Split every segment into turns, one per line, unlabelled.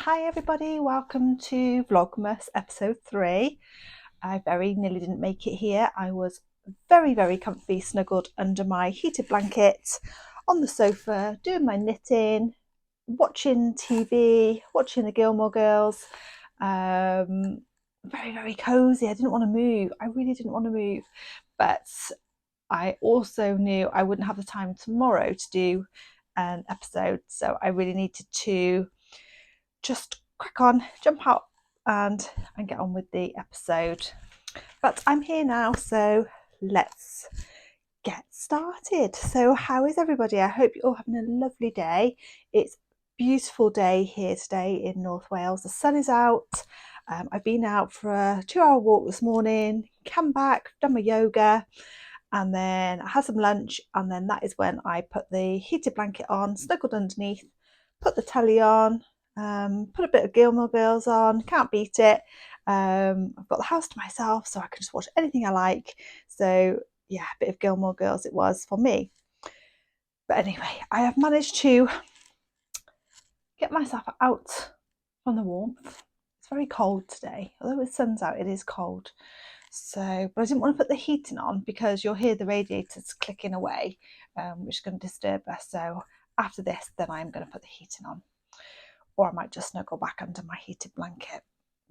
Hi everybody, welcome to Vlogmas episode 3. I very nearly didn't make it here. I was very comfy, snuggled under my heated blanket on the sofa, doing my knitting, watching TV, watching the Gilmore Girls. Very cozy. I didn't want to move. I really didn't want to move. But I also knew I wouldn't have the time tomorrow to do an episode. So I really needed to just crack on, jump out and get on with the episode. But I'm here now, so let's get started. So how is everybody? I hope you're all having a lovely day. It's a beautiful day here today in North Wales. The sun is out. I've been out for a 2-hour walk this morning, come back, done my yoga, and then I had some lunch, and then that is when I put the heated blanket on, snuggled underneath, put the telly on, put a bit of Gilmore Girls on, can't beat it. I've got the house to myself, so I can just watch anything I like. So yeah, a bit of Gilmore Girls it was for me. But anyway, I have managed to get myself out from the warmth. It's very cold today. Although the sun's out, it is cold. So, but I didn't want to put the heating on because you'll hear the radiators clicking away, which is going to disturb us. So after this, then I'm going to put the heating on. Or I might just snuggle back under my heated blanket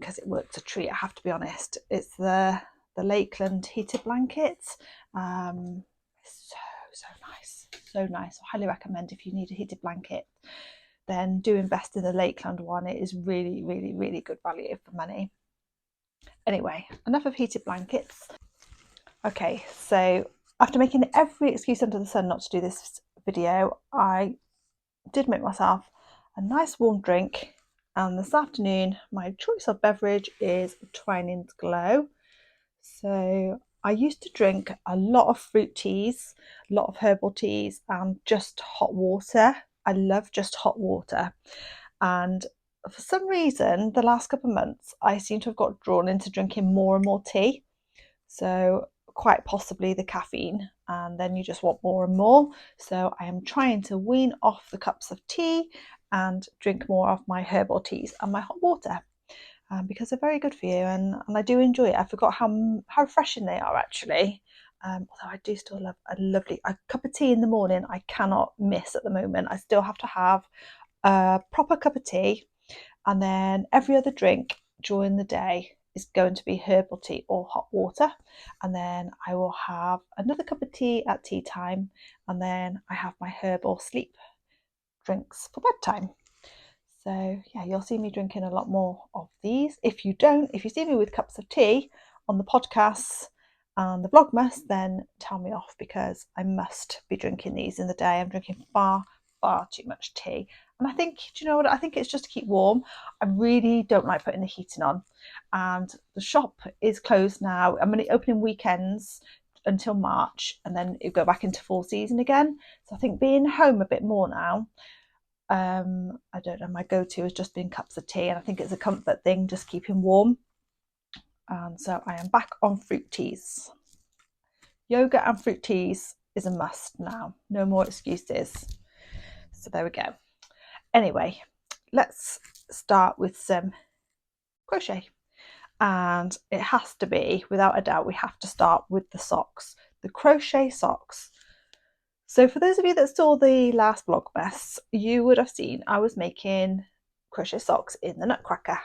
because it works a treat, I have to be honest. It's the Lakeland heated blankets. It's so nice. I highly recommend if you need a heated blanket, then do invest in the Lakeland one. It is really good value for money. Anyway, enough of heated blankets. Okay, so after making every excuse under the sun not to do this video, I did make myself a nice warm drink, and this afternoon my choice of beverage is Twinings Glow. So I used to drink a lot of fruit teas, a lot of herbal teas, and just hot water. I love just hot water, and for some reason the last couple of months I seem to have got drawn into drinking more and more tea. So quite possibly the caffeine, and then you just want more and more. So I am trying to wean off the cups of tea and drink more of my herbal teas and my hot water, because they're very good for you, and I do enjoy it. I forgot how refreshing they are actually. Although I do still love a cup of tea in the morning. I cannot miss at the moment. I still have to have a proper cup of tea, and then every other drink during the day is going to be herbal tea or hot water, and then I will have another cup of tea at tea time, and then I have my herbal sleep drinks for bedtime. So yeah, you'll see me drinking a lot more of these. If you see me with cups of tea on the podcasts and the Vlogmas, then tell me off, because I must be drinking these in the day. I'm drinking far too much tea, And I think, do you know what, I think it's just to keep warm. I really don't like putting the heating on, and the shop is closed now. I'm only opening weekends until March, and then it go back into fall season again. So I think being home a bit more now, I don't know, my go-to has just been cups of tea, and I think it's a comfort thing, just keeping warm. And so I am back on fruit teas. Yogurt and fruit teas is a must now, no more excuses. So there we go. Anyway, let's start with some crochet, and it has to be, without a doubt, we have to start with the socks, the crochet socks. So for those of you that saw the last Vlogmas, you would have seen I was making crochet socks in the Nutcracker,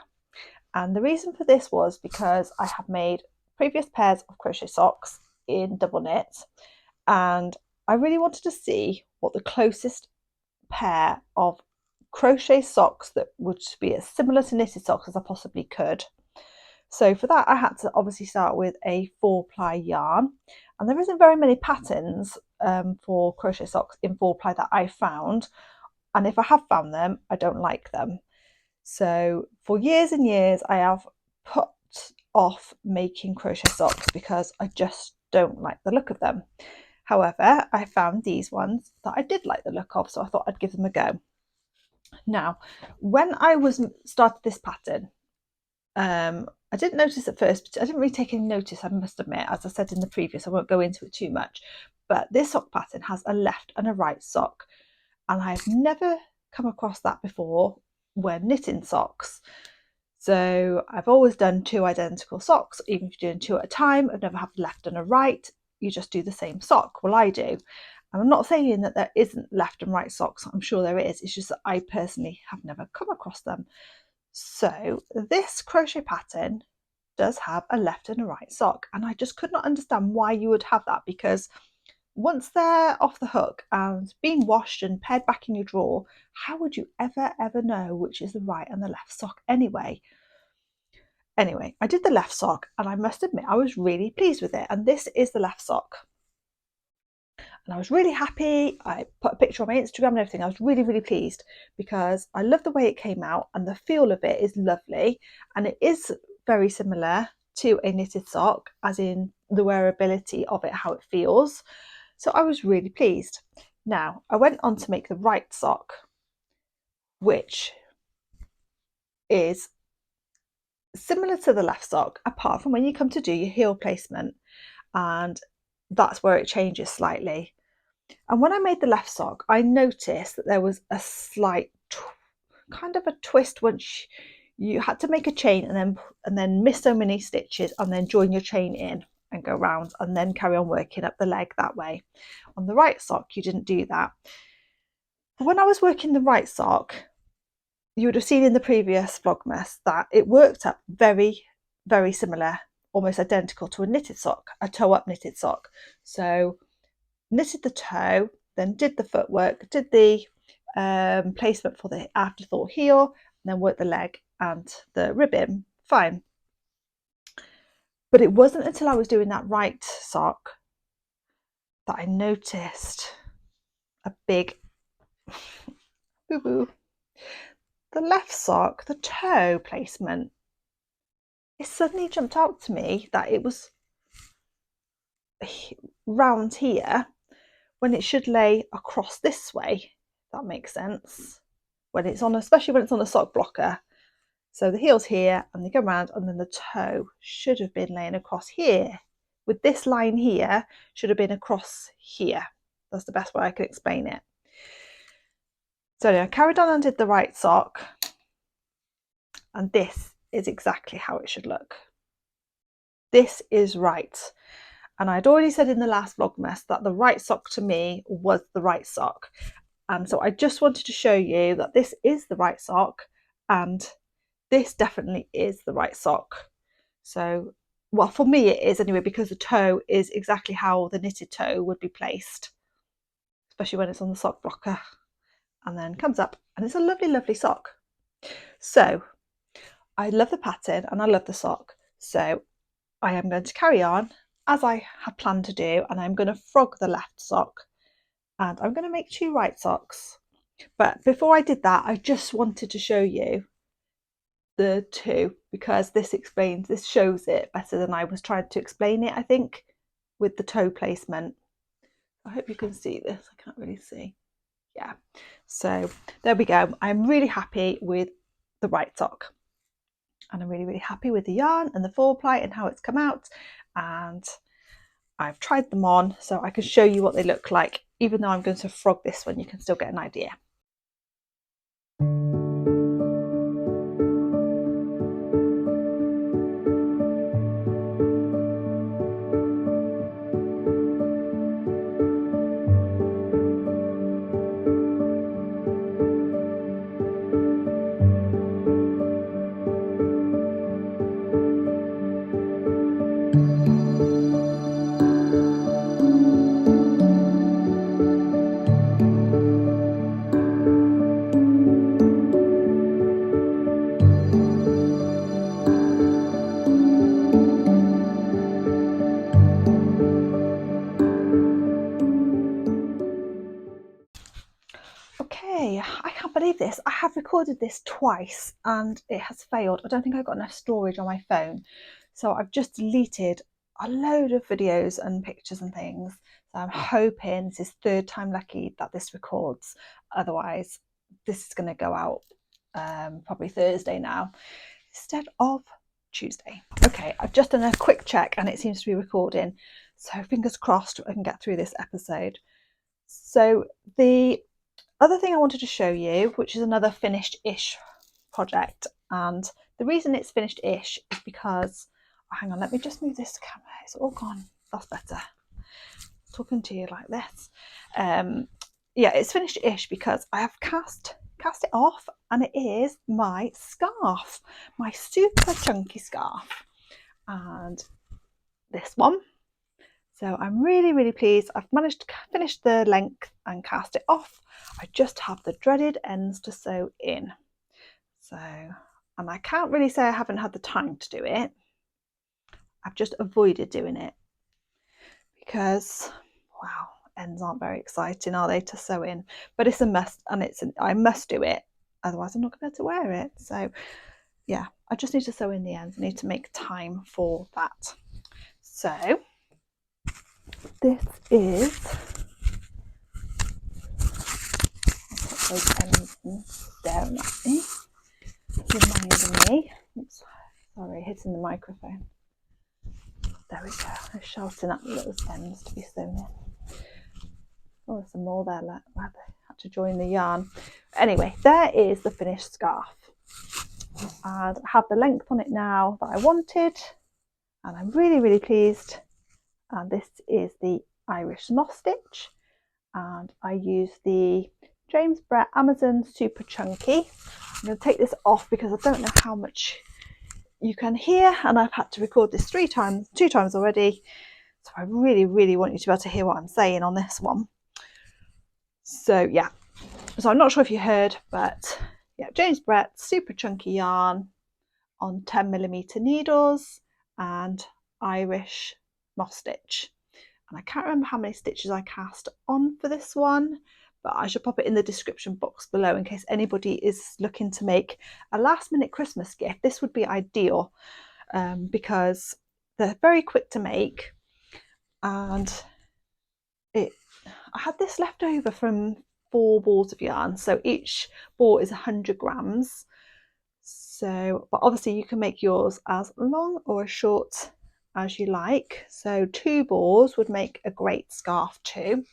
and the reason for this was because I have made previous pairs of crochet socks in double knit, and I really wanted to see what the closest pair of crochet socks that would be as similar to knitted socks as I possibly could. So for that I had to obviously start with a 4-ply yarn, and there isn't very many patterns for crochet socks in 4-ply that I found, and if I have found them, I don't like them. So for years and years I have put off making crochet socks because I just don't like the look of them. However, I found these ones that I did like the look of, so I thought I'd give them a go. Now, when I started this pattern, I didn't notice at first, but I didn't really take any notice, I must admit. As I said in the previous, I won't go into it too much, but this sock pattern has a left and a right sock, and I've never come across that before when knitting socks. So I've always done 2 identical socks, even if you're doing 2 at a time. I've never had a left and a right, you just do the same sock. Well, I do. And I'm not saying that there isn't left and right socks, I'm sure there is, it's just that I personally have never come across them. So this crochet pattern does have a left and a right sock, and I just could not understand why you would have that, because once they're off the hook and being washed and paired back in your drawer, how would you ever know which is the right and the left sock anyway? Anyway, I did the left sock, and I must admit I was really pleased with it, and this is the left sock. And I was really happy. I put a picture on my Instagram and everything. I was really pleased because I love the way it came out, and the feel of it is lovely, and it is very similar to a knitted sock, as in the wearability of it, how it feels. So I was really pleased. Now I went on to make the right sock, which is similar to the left sock, apart from when you come to do your heel placement, and that's where it changes slightly. And when I made the left sock, I noticed that there was a slight kind of a twist once you had to make a chain and then miss so many stitches and then join your chain in and go round and then carry on working up the leg that way. On the right sock, you didn't do that. But when I was working the right sock, you would have seen in the previous Vlogmas that it worked up very similar, almost identical to a knitted sock, a toe-up knitted sock. So knitted the toe, then did the footwork, did the placement for the afterthought heel, and then worked the leg and the ribbon. Fine. But it wasn't until I was doing that right sock that I noticed a big boo-boo. The left sock, the toe placement, it suddenly jumped out to me that it was round here when it should lay across this way, if that makes sense. When it's on, especially when it's on a sock blocker. So the heel's here and they go around, and then the toe should have been laying across here. With this line here, should have been across here. That's the best way I can explain it. So anyway, I carried on and did the right sock, and this is exactly how it should look. This is right. And I'd already said in the last Vlogmas that the right sock to me was the right sock. And so I just wanted to show you that this is the right sock, and this definitely is the right sock. So, well, for me it is anyway, because the toe is exactly how the knitted toe would be placed, especially when it's on the sock blocker, and then comes up, and it's a lovely sock. So I love the pattern and I love the sock, so I am going to carry on as I had planned to do, and I'm going to frog the left sock, and I'm going to make 2 right socks. But before I did that, I just wanted to show you the two, because this shows it better than I was trying to explain it, I think, with the toe placement. I hope you can see this. I can't really see. Yeah, so there we go. I'm really happy with the right sock, and I'm really happy with the yarn and the 4-ply and how it's come out, and I've tried them on so I can show you what they look like. Even though I'm going to frog this one, you can still get an idea. Okay, I can't believe this. I have recorded this twice and it has failed. I don't think I've got enough storage on my phone. So I've just deleted a load of videos and pictures and things. So I'm hoping this is 3rd time lucky that this records. Otherwise, this is going to go out probably Thursday now instead of Tuesday. Okay, I've just done a quick check and it seems to be recording. So fingers crossed I can get through this episode. So the other thing I wanted to show you, which is another finished-ish project, and the reason it's finished-ish is because, oh, hang on, let me just move this camera. It's all gone. That's better. Talking to you like this. Yeah, it's finished-ish because I have cast it off, and it is my scarf, my super chunky scarf, and this one. So I'm really pleased. I've managed to finish the length and cast it off. I just have the dreaded ends to sew in. So, and I can't really say I haven't had the time to do it. I've just avoided doing it because, wow, ends aren't very exciting, are they, to sew in? But it's a must, and I must do it. Otherwise I'm not going to be able to wear it. So yeah, I just need to sew in the ends. I need to make time for that. So this is, I'll put those ends staring at me, reminding me, oops, sorry, hitting the microphone. There we go, I'm shouting at those ends to be sewn in. Oh, there's some more there where they had to join the yarn. Anyway, there is the finished scarf. And I have the length on it now that I wanted, and I'm really pleased. And this is the Irish moss stitch, and I use the James Brett Amazon Super Chunky. I'm going to take this off because I don't know how much you can hear, and I've had to record this 2 times already, so I really want you to be able to hear what I'm saying on this one. So yeah, so I'm not sure if you heard, but yeah, James Brett Super Chunky yarn on 10mm needles and Irish moss stitch. And I can't remember how many stitches I cast on for this one, but I should pop it in the description box below in case anybody is looking to make a last minute Christmas gift. This would be ideal because they're very quick to make, and I had this left over from 4 balls of yarn, so each ball is 100 grams. So, but obviously you can make yours as long or as short as you like. So 2 balls would make a great scarf too,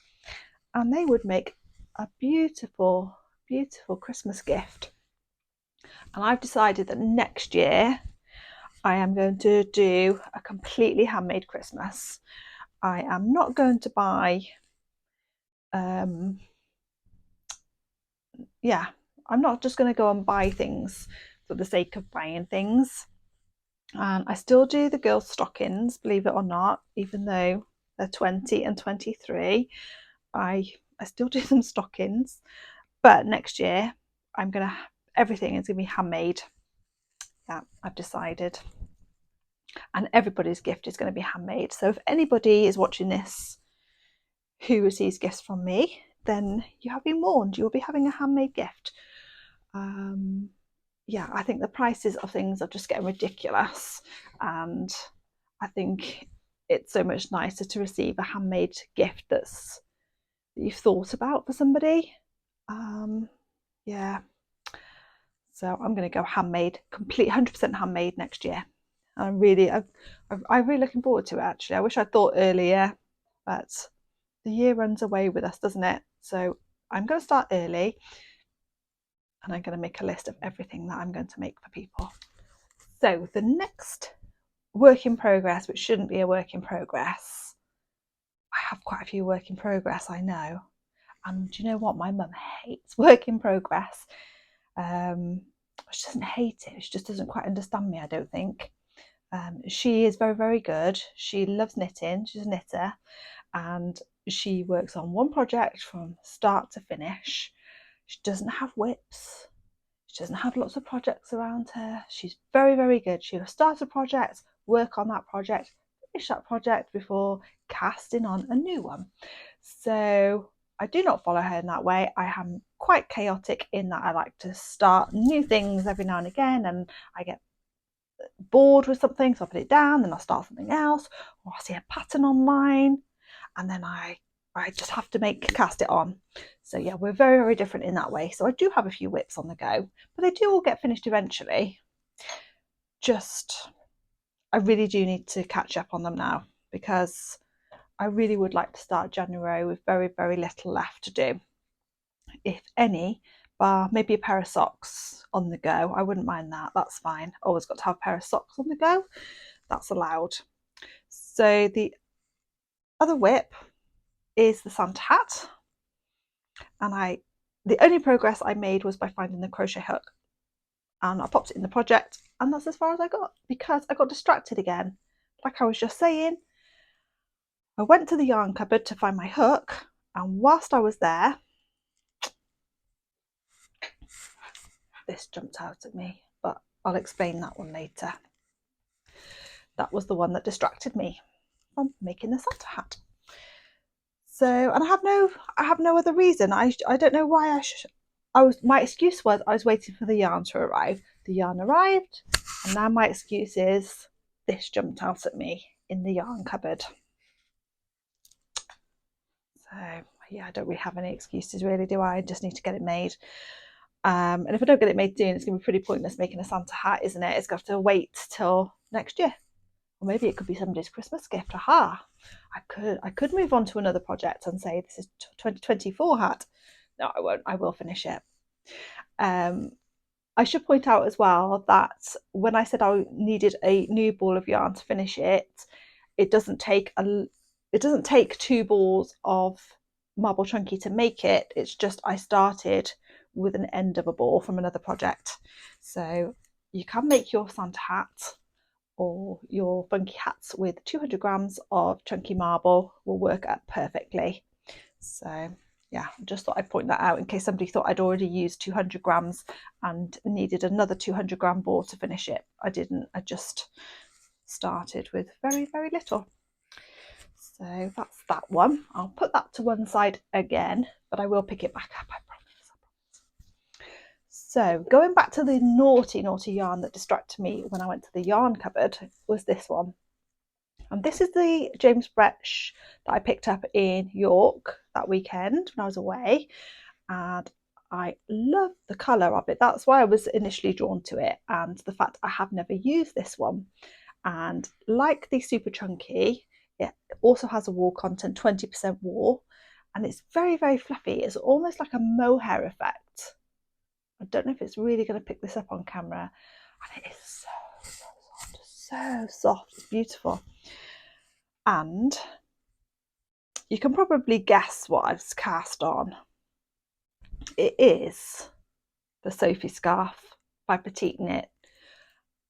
and they would make a beautiful Christmas gift. And I've decided that next year I am going to do a completely handmade Christmas. I am not going to buy yeah, I'm not just going to go and buy things for the sake of buying things. And I still do the girls' stockings, believe it or not, even though they're 20 and 23. I still do them stockings. But next year, everything is going to be handmade. Yeah, I've decided. And everybody's gift is going to be handmade. So if anybody is watching this who receives gifts from me, then you have been warned. You'll be having a handmade gift. Yeah, I think the prices of things are just getting ridiculous, and I think it's so much nicer to receive a handmade gift that you've thought about for somebody. Yeah, so I'm going to go handmade, complete 100% handmade next year. I'm really looking forward to it, actually. I wish I'd thought earlier, but the year runs away with us, doesn't it? So I'm going to start early, and I'm going to make a list of everything that I'm going to make for people. So the next work in progress, which shouldn't be a work in progress, I have quite a few work in progress, I know. And do you know what? My mum hates work in progress. She doesn't hate it, she just doesn't quite understand me, I don't think. She is very, very good. She loves knitting. She's a knitter, and she works on one project from start to finish. She doesn't have whips. She doesn't have lots of projects around her. She's very, very good. She'll start a project, work on that project, finish that project before casting on a new one. So I do not follow her in that way. I am quite chaotic in that I like to start new things every now and again, and I get bored with something, so I put it down, then I'll start something else, or I see a pattern online, and then I just have to cast it on. So yeah, we're very, very different in that way. So I do have a few whips on the go, but they do all get finished eventually. I really do need to catch up on them now, because I really would like to start January with very, very little left to do, if any, bar maybe a pair of socks on the go. I wouldn't mind that. That's fine. Always got to have a pair of socks on the go. That's allowed. So the other whip is the Santa hat, and the only progress I made was by finding the crochet hook, and I popped it in the project, and that's as far as I got, because I got distracted again. Like I was just saying, I went to the yarn cupboard to find my hook, and whilst I was there, this jumped out at me, but I'll explain that one later. That was the one that distracted me from making the Santa hat. So, and I have no other reason. I don't know why my excuse was I was waiting for the yarn to arrive. The yarn arrived, and now my excuse is this jumped out at me in the yarn cupboard. So yeah, I don't really have any excuses, really, do I? I just need to get it made. And if I don't get it made soon, it's going to be pretty pointless making a Santa hat, isn't it? It's going to have to wait till next year. Or maybe it could be somebody's Christmas gift. Aha! I could move on to another project and say this is 2024 hat. No, I won't. I will finish it. I should point out as well that when I said I needed a new ball of yarn to finish it, it doesn't take 2 balls of marble chunky to make it. It's just I started with an end of a ball from another project. So you can make your Santa hat or your funky hats with 200 grams of chunky marble, will work out perfectly. So yeah, I just thought I'd point that out in case somebody thought I'd already used 200 grams and needed another 200 gram ball to finish it. I didn't. I just started with very, very little. So that's that one. I'll put that to one side again, but I will pick it back up, I promise. So going back to the naughty yarn that distracted me when I went to the yarn cupboard was this one. And this is the James Bretsch that I picked up in York that weekend when I was away. And I love the colour of it. That's why I was initially drawn to it, and the fact I have never used this one. And like the Super Chunky, it also has a wool content, 20% wool, and it's very, very fluffy. It's almost like a mohair effect. I don't know if it's really going to pick this up on camera, and it is so soft, it's beautiful. And you can probably guess what I've cast on. It is the Sophie Scarf by Petite Knit,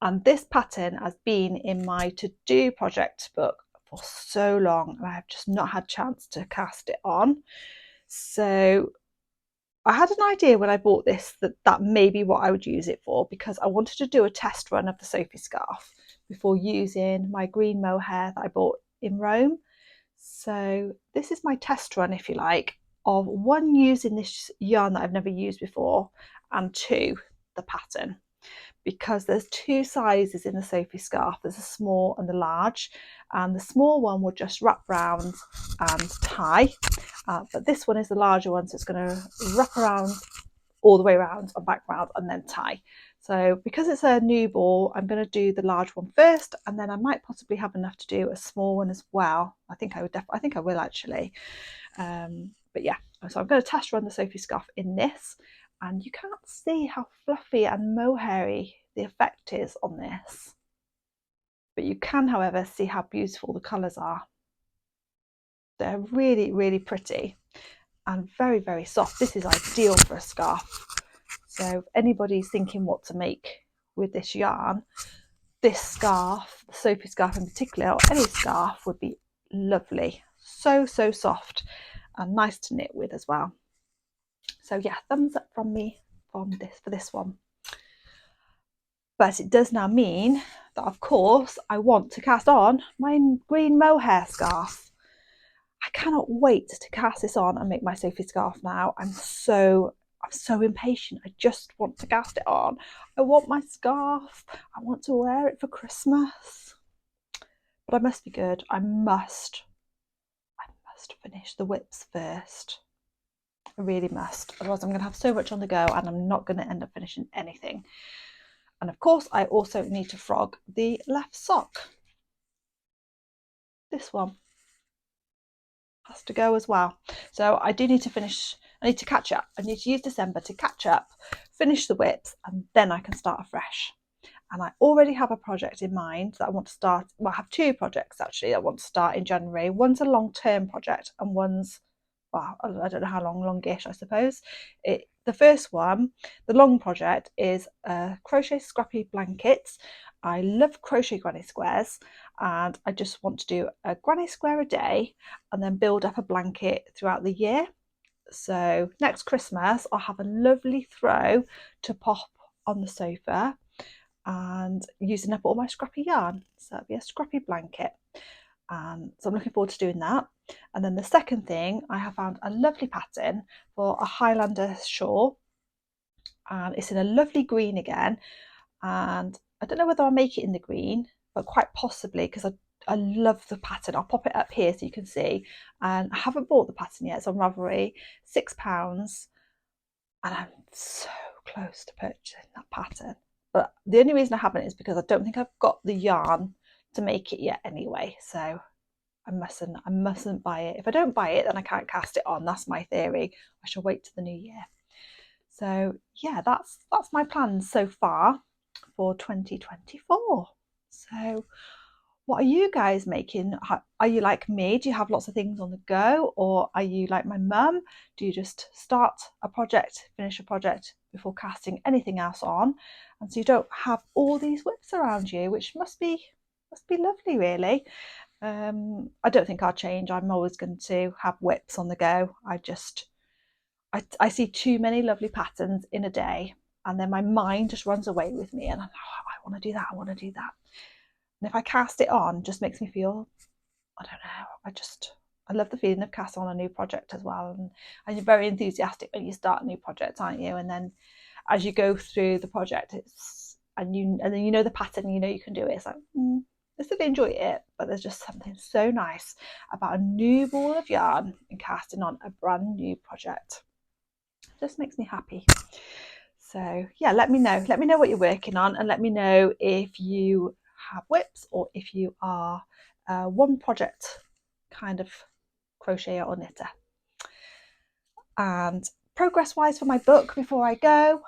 and this pattern has been in my to-do project book for so long, and I have just not had a chance to cast it on. So I had an idea when I bought this that may be what I would use it for, because I wanted to do a test run of the Sophie Scarf before using my green mohair that I bought in Rome. So this is my test run, if you like, of 1, using this yarn that I've never used before, and 2, the pattern, because there's 2 sizes in the Sophie Scarf. There's a small and the large, and the small one will just wrap round and tie, but this one is the larger one, so it's going to wrap around all the way around and back round and then tie. So because it's a new ball, I'm going to do the large one first, and then I might possibly have enough to do a small one as well. I think I will actually. But yeah, so I'm going to test run the Sophie Scarf in this, and you can't see how fluffy and mohairy the effect is on this, but you can, however, see how beautiful the colours are. They're really, really pretty and very, very soft. This is ideal for a scarf. So if anybody's thinking what to make with this yarn, this scarf, the Sophie Scarf in particular, or any scarf, would be lovely. So, so soft and nice to knit with as well. So yeah, thumbs up from me for this one. But it does now mean that, of course, I want to cast on my green mohair scarf. I cannot wait to cast this on and make my Sophie Scarf now. I'm so impatient. I just want to cast it on. I want my scarf. I want to wear it for Christmas. But I must be good. I must finish the whips first. I really must. Otherwise I'm going to have so much on the go and I'm not going to end up finishing anything. And of course I also need to frog the left sock. This one has to go as well. So I do need to finish. I need to catch up. I need to use December to catch up, finish the whips, and then I can start afresh. And I already have a project in mind that I want to start. Well, I have 2 projects actually I want to start in January. One's a long-term project and one's, well, I don't know how long, longish I suppose. The first one, the long project, is crochet scrappy blankets. I love crochet granny squares, and I just want to do a granny square a day and then build up a blanket throughout the year. So next Christmas I'll have a lovely throw to pop on the sofa and using up all my scrappy yarn. So it'll be a scrappy blanket. So I'm looking forward to doing that. And then the second thing, I have found a lovely pattern for a Highlander shawl, and it's in a lovely green again. And I don't know whether I'll make it in the green, but quite possibly, because I love the pattern. I'll pop it up here so you can see. And I haven't bought the pattern yet. It's on Ravelry, £6, and I'm so close to purchasing that pattern. But the only reason I haven't is because I don't think I've got the yarn to make it yet anyway. So I mustn't buy it. If I don't buy it, then I can't cast it on. That's my theory. I shall wait to the new year. So yeah, that's my plans so far for 2024. So what are you guys making? Are you like me? Do you have lots of things on the go? Or are you like my mum? Do you just start a project, finish a project before casting anything else on? And so you don't have all these whips around you, which must be lovely, really. I don't think I'll change. I'm always going to have whips on the go. I see too many lovely patterns in a day, and then my mind just runs away with me, and I want to do that, I want to do that. And if I cast it on, it just makes me feel, I don't know, I love the feeling of casting on a new project as well. And you're very enthusiastic when you start a new project, aren't you? And then as you go through the project, and then you know the pattern, you know you can do it. It's like, I still enjoy it, but there's just something so nice about a new ball of yarn and casting on a brand new project. It just makes me happy. So yeah, let me know what you're working on, and let me know if you have whips or if you are one project kind of crocheter or knitter. And progress wise for my book before I go,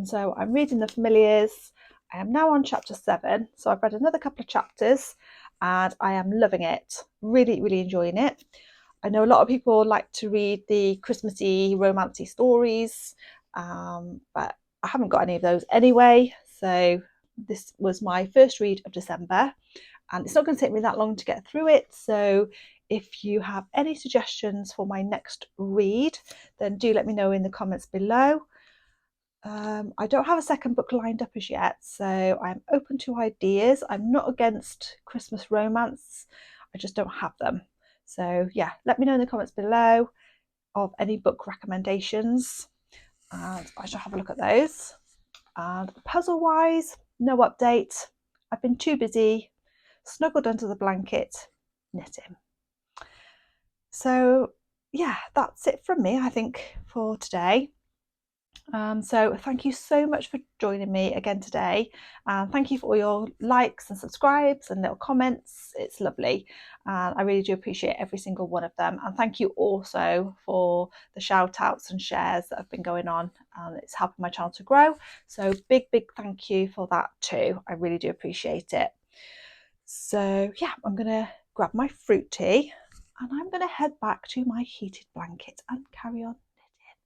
so I'm reading The Familiars. I am now on chapter 7, so I've read another couple of chapters and I am loving it, really, really enjoying it. I know a lot of people like to read the Christmassy, romancy stories, but I haven't got any of those anyway. So this was my first read of December, and it's not going to take me that long to get through it. So if you have any suggestions for my next read, then do let me know in the comments below. I don't have a second book lined up as yet, so I'm open to ideas. I'm not against Christmas romance, I just don't have them. So yeah, let me know in the comments below of any book recommendations, and I shall have a look at those. And puzzle wise, no update. I've been too busy snuggled under the blanket knitting. So yeah, that's it from me, I think, for today. So thank you so much for joining me again today, and thank you for all your likes and subscribes and little comments. It's lovely, and I really do appreciate every single one of them. And thank you also for the shout outs and shares that have been going on, and it's helping my channel to grow. So big thank you for that too. I really do appreciate it. So yeah, I'm gonna grab my fruit tea and I'm gonna head back to my heated blanket and carry on knitting.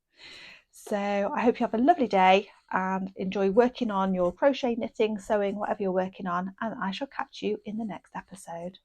So I hope you have a lovely day and enjoy working on your crochet, knitting, sewing, whatever you're working on, and I shall catch you in the next episode.